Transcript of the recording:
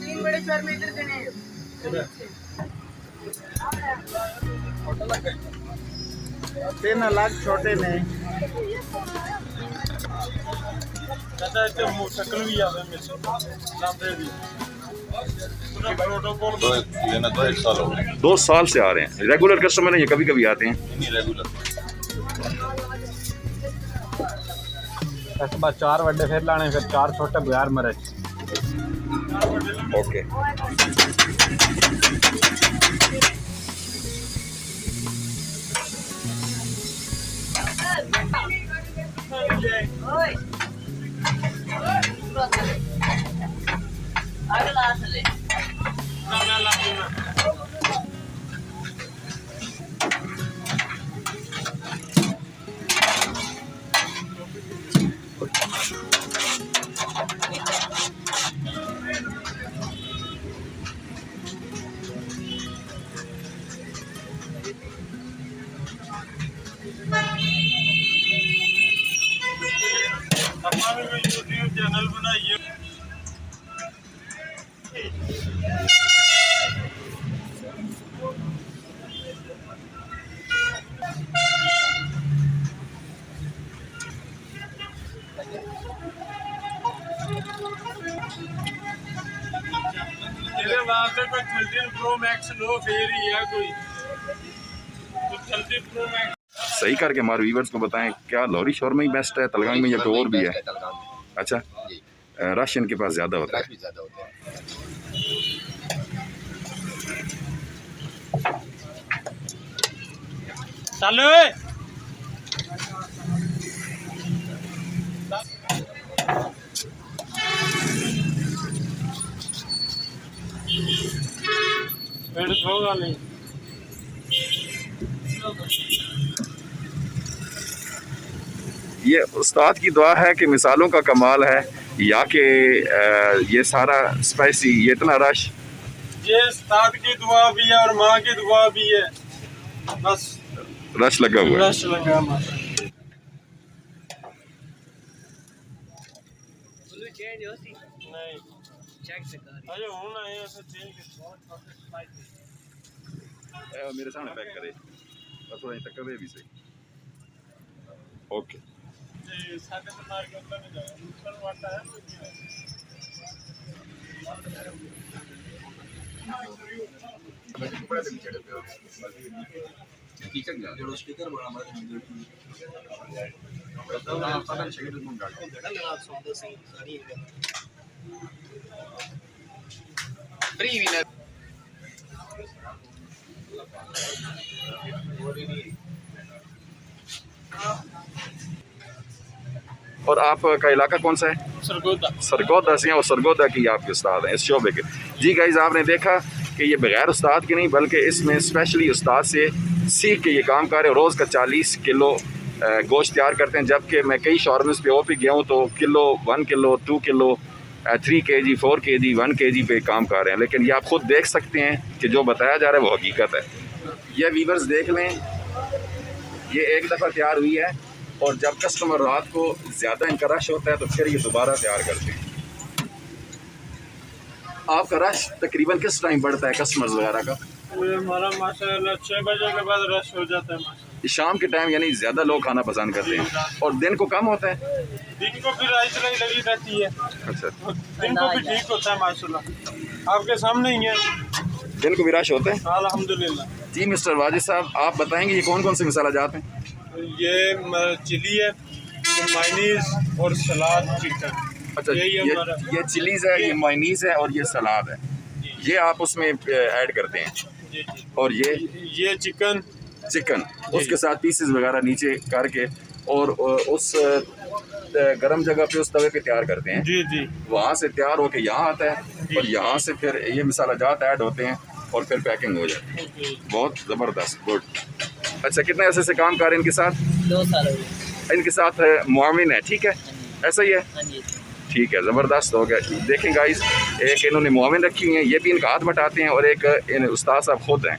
तीन बड़े शहर में इधर देने हैं। 3 लाख छोटे ने शक्ल भी आवे लांबे भी प्रोटोकॉल 2 साल हो गए 2 साल से आ रहे हैं, रेगुलर कस्टमर है, ये कभी कभी आते हैं? नहीं रेगुलर इस बार 4 बड़े फिर लाने, फिर 4 छोटे बगैर मरे। ओके। यूट्यूब चैनल बनाइए। मेरे वास्ते कोई 13 प्रो मैक्स लो फिर ही है कोई 13 प्रो मैक्स। सही करके हमारे व्यूवर्स को बताएं, क्या लाहौरी शोरमा ही बेस्ट है, तलगांग में या कोई और भी है? अच्छा, जी रश इनके पास ज़्यादा होता है। भी ज़्यादा होता है। चलो फिर होगा नहीं। ये उस्ताद की दुआ है कि मिसालों का कमाल है, या कि ये सारा स्पाइसी, ये इतना रश। ये उस्ताद की दुआ भी है और माँ की दुआ भी है, बस रश लगा हुआ है। रश लगा माशा। नहीं अरे हूँ ना ये सब चेंज मेरे सामने पैक करे और थोड़ा तक करे भी सही। ओके। साढ़े 7 मार के अंदर में जाए ऊपर वाटा है। फ्री विनर और आपका इलाका कौन सा है? सरगोदा। सरगोदा से हैं, और सरगोदा की आपके उस्ताद हैं इस शोबे के। जी गाइस, आपने देखा कि ये बगैर उस्ताद के नहीं बल्कि इसमें स्पेशली उस्ताद से सीख के ये काम कर रहे हैं। रोज़ का 40 किलो गोश्त तैयार करते हैं, जबकि मैं कई शॉर्म्स पे भी गया हूँ तो kilo, 1 kilo, 2 kilo, 3 kg, 4 kg, 1 kg पे काम कर रहे हैं। लेकिन ये आप खुद देख सकते हैं कि जो बताया जा रहा है वो हकीकत है। ये वीवर्स देख लें, ये एक दफ़ा तैयार हुई है और जब कस्टमर रात को ज़्यादा इनका रश होता है तो फिर ये दोबारा तैयार करते हैं। आपका रश तकरीबन किस टाइम बढ़ता है कस्टमर्स वगैरह का? ये हमारा माशाल्लाह 6 बजे के बाद रश हो जाता है माशाल्लाह। शाम के टाइम यानी ज़्यादा लोग खाना पसंद करते हैं, और दिन को कम होता है? दिन को फिर इतना ही लगी रहती है। अच्छा, दिन को भी ठीक होता है माशाल्लाह, आपके सामने ही है। दिन को भी रश होता है अल्हम्दुलिल्लाह। जी। मिस्टर वाजिद साहब, आप बताएंगे ये कौन कौन से मसाला जात हैं? ये चिली है, मायनीज और सलाद चिकन। अच्छा, यही है हमारा। ये चिलीज़ है, ये मायनीज़ है और ये सलाद है, ये आप उसमें ऐड करते हैं। जी जी। और ये चिकन उसके साथ पीसेस वगैरह नीचे करके और उस गरम जगह पे उस तवे पे तैयार करते हैं। जी जी। वहाँ से तैयार होके यहाँ आता है और यहाँ से फिर ये मसाला जात ऐड होते हैं और फिर पैकिंग हो जाती है। बहुत ज़बरदस्त, गुड। अच्छा, कितने ऐसे से काम कर रहे हैं इनके साथ? 2 साल हो गए। इनके साथ मुआविन है, ठीक है, ऐसा ही है? हाँ जी। ठीक है, ज़बरदस्त हो गया। देखें गाइस, एक इन्होंने मुआविन रखी हुई है, ये भी इनका हाथ बटाते हैं, और एक इन उस्ताद साहब खुद हैं।